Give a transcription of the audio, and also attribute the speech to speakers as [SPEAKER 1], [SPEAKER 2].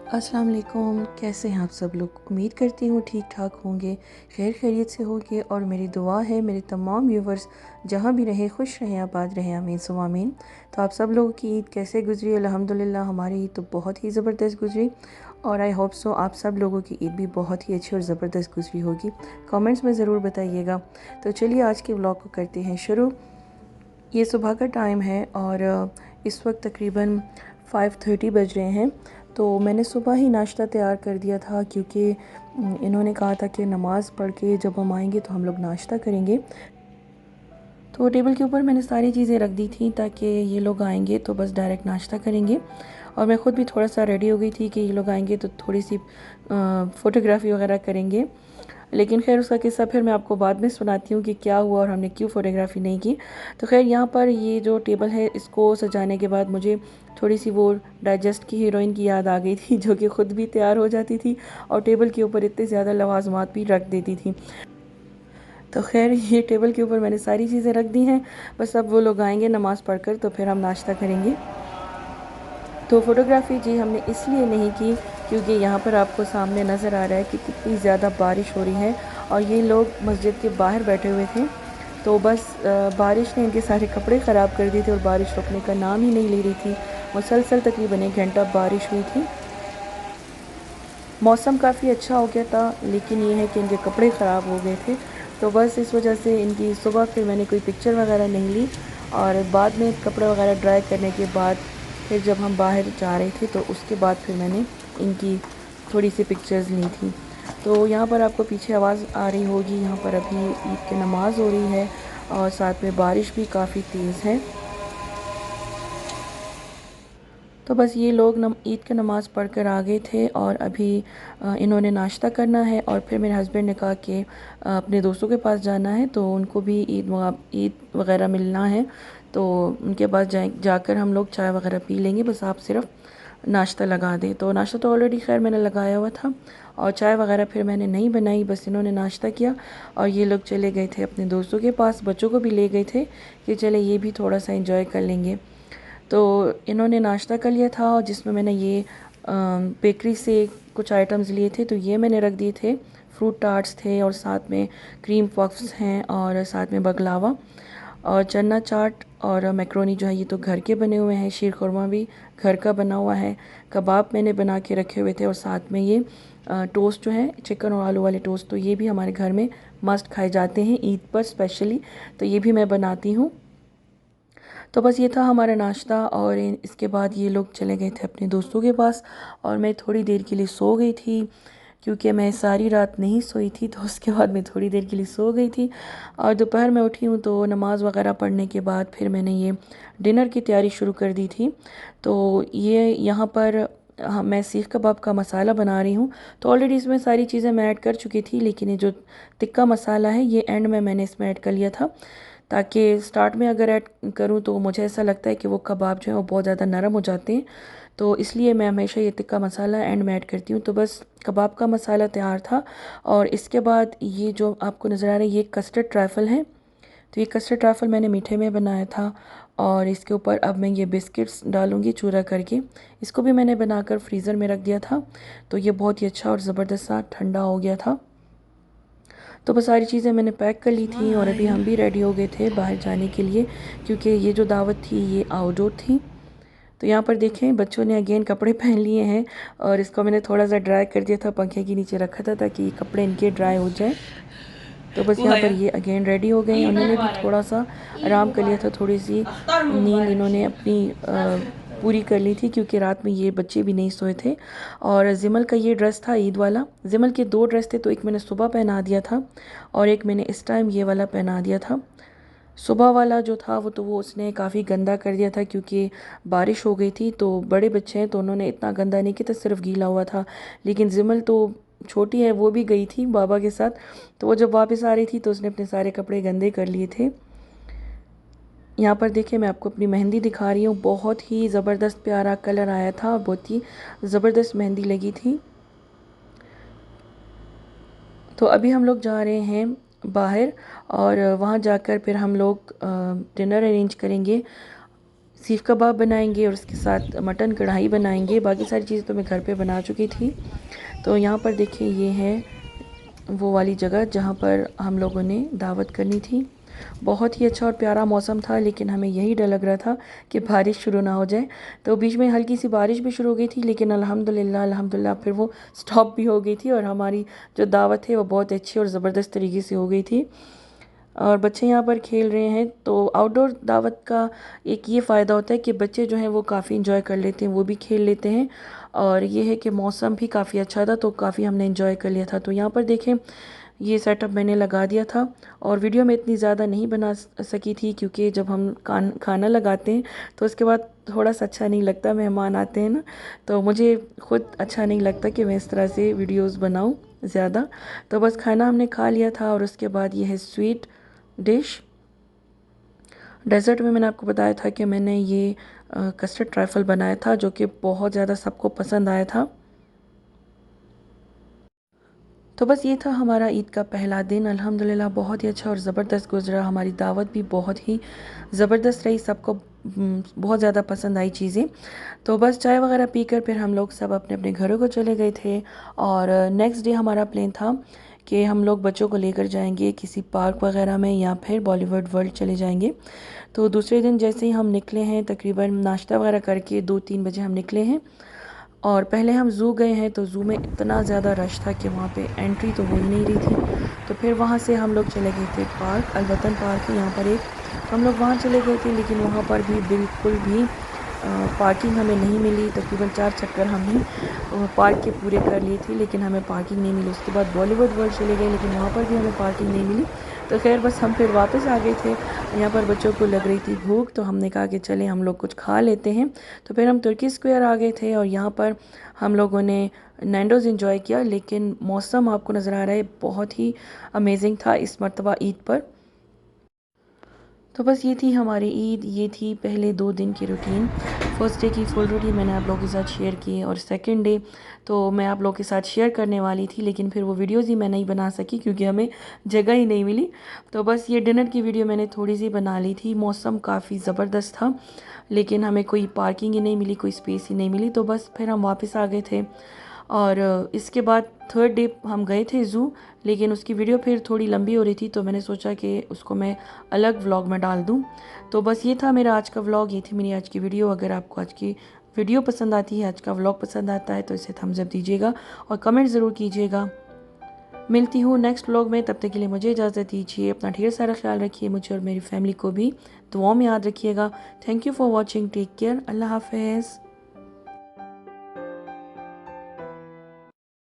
[SPEAKER 1] अस्सलाम वालेकुम। कैसे हैं आप सब लोग? उम्मीद करती हूँ ठीक ठाक होंगे, खैर खैरियत से होंगे। और मेरी दुआ है मेरे तमाम व्यूवर्स जहाँ भी रहें खुश रहें, आबाद रहें, आमीन सुम्मा आमीन। तो आप सब लोगों की ईद कैसे गुजरी? अल्हम्दुलिल्लाह हमारी ईद तो बहुत ही ज़बरदस्त गुजरी और आई होप सो आप सब लोगों की ईद भी बहुत ही अच्छी और ज़बरदस्त गुजरी होगी। कमेंट्स में ज़रूर बताइएगा। तो चलिए आज के व्लॉग को करते हैं शुरू। ये सुबह का टाइम है और इस वक्त तकरीबन 5:30 बज रहे हैं। तो मैंने सुबह ही नाश्ता तैयार कर दिया था क्योंकि इन्होंने कहा था कि नमाज़ पढ़ के जब हम आएंगे तो हम लोग नाश्ता करेंगे। तो टेबल के ऊपर मैंने सारी चीज़ें रख दी थी ताकि ये लोग आएंगे तो बस डायरेक्ट नाश्ता करेंगे। और मैं ख़ुद भी थोड़ा सा रेडी हो गई थी कि ये लोग आएंगे तो थोड़ी सी फ़ोटोग्राफ़ी वगैरह करेंगे। लेकिन खैर उसका किस्सा फिर मैं आपको बाद में सुनाती हूँ कि क्या हुआ और हमने क्यों फ़ोटोग्राफ़ी नहीं की। तो खैर यहाँ पर ये जो टेबल है इसको सजाने के बाद मुझे थोड़ी सी वो डाइजेस्ट की हीरोइन की याद आ गई थी जो कि ख़ुद भी तैयार हो जाती थी और टेबल के ऊपर इतने ज़्यादा लवाजमात भी रख देती थी। तो खैर ये टेबल के ऊपर मैंने सारी चीज़ें रख दी हैं। बस अब वो लोग आएंगे नमाज़ पढ़कर तो फिर हम नाश्ता करेंगे। तो फ़ोटोग्राफ़ी जी हमने इसलिए नहीं की क्योंकि यहाँ पर आपको सामने नज़र आ रहा है कि कितनी ज़्यादा बारिश हो रही है और ये लोग मस्जिद के बाहर बैठे हुए थे। तो बस बारिश ने इनके सारे कपड़े ख़राब कर दिए थे और बारिश रुकने का नाम ही नहीं ले रही थी। मुसलसल तकरीबन 1 घंटा बारिश हुई थी। मौसम काफ़ी अच्छा हो गया था लेकिन ये है कि इनके कपड़े ख़राब हो गए थे। तो बस इस वजह से इनकी सुबह फिर मैंने कोई पिक्चर वगैरह नहीं ली और बाद में कपड़े वगैरह ड्राई करने के बाद फिर जब हम बाहर जा रहे थे तो उसके बाद फिर मैंने इनकी थोड़ी सी पिक्चर्स ली थी। तो यहाँ पर आपको पीछे आवाज़ आ रही होगी, यहाँ पर अभी ईद की नमाज़ हो रही है और साथ में बारिश भी काफ़ी तेज़ है। तो बस ये लोग ईद की नमाज़ पढ़ कर आ गए थे और अभी इन्होंने नाश्ता करना है और फिर मेरे हस्बैंड ने कहा कि अपने दोस्तों के पास जाना है तो उनको भी ईद वगैरह मिलना है। तो उनके पास जाकर हम लोग चाय वगैरह पी लेंगे, बस आप सिर्फ नाश्ता लगा दें। तो नाश्ता तो ऑलरेडी खैर मैंने लगाया हुआ था और चाय वगैरह फिर मैंने नहीं बनाई, बस इन्होंने नाश्ता किया और ये लोग चले गए थे अपने दोस्तों के पास। बच्चों को भी ले गए थे कि चले ये भी थोड़ा सा इंजॉय कर लेंगे। तो इन्होंने नाश्ता कर लिया था जिसमें मैंने ये बेकरी से कुछ आइटम्स लिए थे तो ये मैंने रख दिए थे। फ्रूट टार्ट्स थे और साथ में क्रीम पफ्स हैं और साथ में बगलावा और चना चाट और मैक्रोनी जो है ये तो घर के बने हुए हैं। शीर खुरमा भी घर का बना हुआ है। कबाब मैंने बना के रखे हुए थे और साथ में ये टोस्ट जो है चिकन और आलू वाले टोस्ट, तो ये भी हमारे घर में मस्ट खाए जाते हैं ईद पर स्पेशली, तो ये भी मैं बनाती हूँ। तो बस ये था हमारा नाश्ता और इसके बाद ये लोग चले गए थे अपने दोस्तों के पास और मैं थोड़ी देर के लिए सो गई थी क्योंकि मैं सारी रात नहीं सोई थी। तो उसके बाद मैं थोड़ी देर के लिए सो गई थी और दोपहर में उठी हूँ तो नमाज़ वगैरह पढ़ने के बाद फिर मैंने ये डिनर की तैयारी शुरू कर दी थी। तो ये यहाँ पर हाँ मैं सीख कबाब का मसाला बना रही हूँ। तो ऑलरेडी इसमें सारी चीज़ें मैं ऐड कर चुकी थी लेकिन ये जो टिक्का मसाला है ये एंड में मैंने इसमें ऐड कर लिया था ताकि स्टार्ट में अगर ऐड करूँ तो मुझे ऐसा लगता है कि वो कबाब जो है वो बहुत ज़्यादा नरम हो जाते हैं। तो इसलिए मैं हमेशा ये टिक्का मसाला एंड में ऐड करती हूँ। तो बस कबाब का मसाला तैयार था और इसके बाद ये जो आपको नज़र आ रहा है ये कस्टर्ड ट्रैफल है। तो ये कस्टर्ड ट्रैफल मैंने मीठे में बनाया था और इसके ऊपर अब मैं ये बिस्किट्स डालूँगी चूरा करके। इसको भी मैंने बनाकर फ्रीज़र में रख दिया था तो ये बहुत ही अच्छा और ज़बरदस्त सा ठंडा हो गया था। तो बस सारी चीज़ें मैंने पैक कर ली थी और अभी हम भी रेडी हो गए थे बाहर जाने के लिए क्योंकि ये जो दावत थी ये आउटडोर थी। तो यहाँ पर देखें बच्चों ने अगेन कपड़े पहन लिए हैं और इसको मैंने थोड़ा सा ड्राई कर दिया था, पंखे के नीचे रखा था ताकि कपड़े इनके ड्राई हो जाए। तो बस यहाँ पर ये अगेन रेडी हो गए। उन्होंने भी थोड़ा सा आराम कर लिया था, थोड़ी सी नींद इन्होंने अपनी पूरी कर ली थी क्योंकि रात में ये बच्चे भी नहीं सोए थे। और जिमल का ये ड्रेस था ईद वाला। जिमल के 2 ड्रेस थे, तो एक मैंने सुबह पहना दिया था और एक मैंने इस टाइम ये वाला पहना दिया था। सुबह वाला जो था वो उसने काफ़ी गंदा कर दिया था क्योंकि बारिश हो गई थी। तो बड़े बच्चे हैं तो उन्होंने इतना गंदा नहीं किया था, सिर्फ गीला हुआ था। लेकिन जिमल तो छोटी है, वो भी गई थी बाबा के साथ, तो वो जब वापस आ रही थी तो उसने अपने सारे कपड़े गंदे कर लिए थे। यहाँ पर देखिए मैं आपको अपनी मेहंदी दिखा रही हूँ। बहुत ही ज़बरदस्त प्यारा कलर आया था और बहुत ही ज़बरदस्त मेहंदी लगी थी। तो अभी हम लोग जा रहे हैं बाहर और वहाँ जाकर फिर हम लोग डिनर अरेंज करेंगे। सीख कबाब बनाएंगे और उसके साथ मटन कढ़ाई बनाएंगे। बाकी सारी चीज़ें तो मैं घर पे बना चुकी थी। तो यहाँ पर देखिए ये है वो वाली जगह जहाँ पर हम लोगों ने दावत करनी थी। बहुत ही अच्छा और प्यारा मौसम था, लेकिन हमें यही डर लग रहा था कि बारिश शुरू ना हो जाए। तो बीच में हल्की सी बारिश भी शुरू हो गई थी, लेकिन अल्हम्दुलिल्लाह अल्हम्दुलिल्लाह फिर वो स्टॉप भी हो गई थी और हमारी जो दावत है वो बहुत अच्छी और ज़बरदस्त तरीके से हो गई थी। और बच्चे यहाँ पर खेल रहे हैं। तो आउटडोर दावत का एक ये फ़ायदा होता है कि बच्चे जो हैं वो काफ़ी इंजॉय कर लेते हैं, वो भी खेल लेते हैं। और ये है कि मौसम भी काफ़ी अच्छा था, तो काफ़ी हमने इंजॉय कर लिया था। तो यहाँ पर देखें ये सेटअप मैंने लगा दिया था और वीडियो में इतनी ज़्यादा नहीं बना सकी थी, क्योंकि जब हम खाना लगाते हैं तो उसके बाद थोड़ा सा अच्छा नहीं लगता, मेहमान आते हैं ना, तो मुझे खुद अच्छा नहीं लगता कि मैं इस तरह से वीडियोस बनाऊं ज़्यादा। तो बस खाना हमने खा लिया था और उसके बाद ये है स्वीट डिश। डेज़र्ट में मैंने आपको बताया था कि मैंने ये कस्टर्ड ट्राइफल बनाया था, जो कि बहुत ज़्यादा सबको पसंद आया था। तो बस ये था हमारा ईद का पहला दिन। अल्हम्दुलिल्लाह बहुत ही अच्छा और ज़बरदस्त गुजरा। हमारी दावत भी बहुत ही ज़बरदस्त रही, सबको बहुत ज़्यादा पसंद आई चीज़ें। तो बस चाय वगैरह पीकर फिर हम लोग सब अपने अपने घरों को चले गए थे। और नेक्स्ट डे हमारा प्लान था कि हम लोग बच्चों को लेकर जाएंगे किसी पार्क वगैरह में या फिर बॉलीवुड वर्ल्ड चले जाएंगे। तो दूसरे दिन जैसे ही हम निकले हैं, तकरीबन नाश्ता वगैरह करके 2-3 बजे हम निकले हैं। और पहले हम ज़ू गए हैं, तो ज़ू में इतना ज़्यादा रश था कि वहाँ पे एंट्री तो हो ही नहीं रही थी। तो फिर वहाँ से हम लोग चले गए थे पार्क, अलवतन पार्क है यहाँ पर एक, हम लोग वहाँ चले गए थे। लेकिन वहाँ पर भी बिल्कुल भी पार्किंग हमें नहीं मिली। तकरीबन 4 चक्कर हमने पार्क के पूरे कर लिए थे, लेकिन हमें पार्किंग नहीं मिली। उसके बाद बॉलीवुड वर्ल्ड चले गए, लेकिन वहाँ पर भी हमें पार्किंग नहीं मिली। तो खैर बस हम फिर वापस आ गए थे। यहाँ पर बच्चों को लग रही थी भूख, तो हमने कहा कि चलें हम लोग कुछ खा लेते हैं। तो फिर हम तुर्की स्क्वायर आ गए थे और यहाँ पर हम लोगों ने नैंडोज़ इंजॉय किया। लेकिन मौसम आपको नज़र आ रहा है बहुत ही अमेजिंग था इस मरतबा ईद पर। तो बस ये थी हमारी ईद, ये थी पहले 2 दिन की रूटीन। फर्स्ट डे की फुल रूटीन मैंने आप लोगों के साथ शेयर की, और सेकंड डे तो मैं आप लोगों के साथ शेयर करने वाली थी, लेकिन फिर वो वीडियोज़ ही मैं नहीं बना सकी क्योंकि हमें जगह ही नहीं मिली। तो बस ये डिनर की वीडियो मैंने थोड़ी सी बना ली थी। मौसम काफ़ी ज़बरदस्त था, लेकिन हमें कोई पार्किंग ही नहीं मिली, कोई स्पेस ही नहीं मिली। तो बस फिर हम वापस आ गए थे। और इसके बाद थर्ड डे हम गए थे ज़ू, लेकिन उसकी वीडियो फिर थोड़ी लंबी हो रही थी, तो मैंने सोचा कि उसको मैं अलग व्लॉग में डाल दूँ। तो बस ये था मेरा आज का व्लॉग, ये थी मेरी आज की वीडियो। अगर आपको आज की वीडियो पसंद आती है, आज का व्लॉग पसंद आता है, तो इसे थम्स अप दीजिएगा और कमेंट ज़रूर कीजिएगा। मिलती हूँ नेक्स्ट व्लॉग में, तब तक के लिए मुझे इजाज़त दीजिए। अपना ढेर सारा ख्याल रखिए, मुझे और मेरी फैमिली को भी दुआओं में याद रखिएगा। Thank you for watching, take care, अल्लाह हाफ़िज़।